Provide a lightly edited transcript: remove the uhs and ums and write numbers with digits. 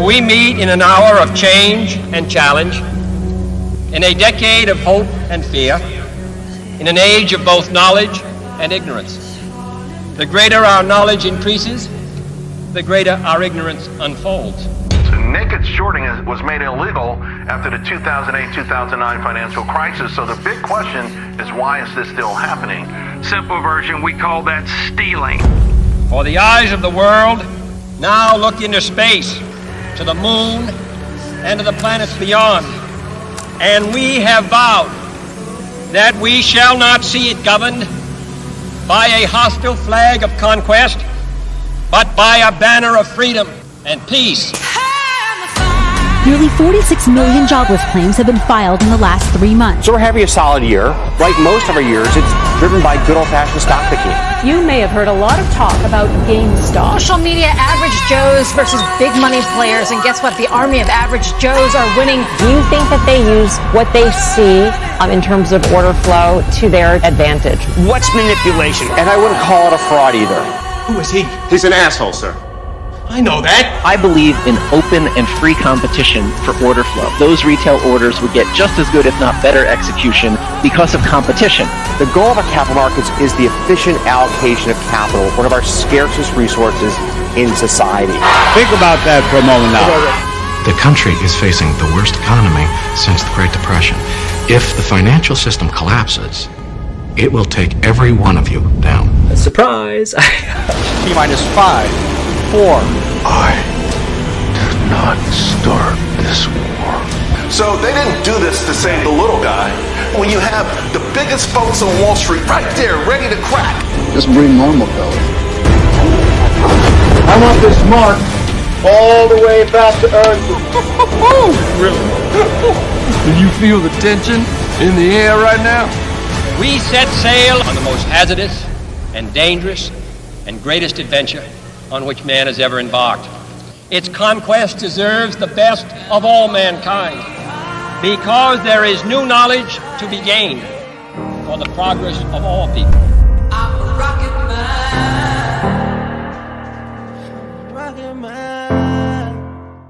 we meet in an hour of change and challenge, in a decade of hope and fear, in an age of both knowledge and ignorance. The greater our knowledge increases, the greater our ignorance unfolds. Naked shorting was made illegal after the 2008-2009 financial crisis, so the big question is, why is this still happening? Simple version, we call that stealing. For the eyes of the world now look into space, to the moon, and to the planets beyond. And we have vowed that we shall not see it governed by a hostile flag of conquest, but by a banner of freedom and peace. Nearly 46 million jobless claims have been filed in the last 3 months. So we're having a solid year. Like most of our years, it's driven by good old-fashioned stock picking. You may have heard a lot of talk about GameStop. Social media average Joes versus big money players, and guess what? The army of average Joes are winning. Do you think that they use what they see in terms of order flow to their advantage? What's manipulation? And I wouldn't call it a fraud either. Who is he? He's an asshole, sir. I know that. I believe in open and free competition for order flow. Those retail orders would get just as good, if not better, execution because of competition. The goal of our capital markets is the efficient allocation of capital, one of our scarcest resources in society. Think about that for a moment now. The country is facing the worst economy since the Great Depression. If the financial system collapses, it will take every one of you down. Surprise! T-minus 5, 4. I did not start this war. So they didn't do this to save the little guy. When you have the biggest folks on Wall Street right there ready to crack. Just bring normal, fellas. I want this mark all the way back to Earth. Really? Do you feel the tension in the air right now? We set sail on the most hazardous and dangerous and greatest adventure on which man has ever embarked. Its conquest deserves the best of all mankind, because there is new knowledge to be gained for the progress of all people.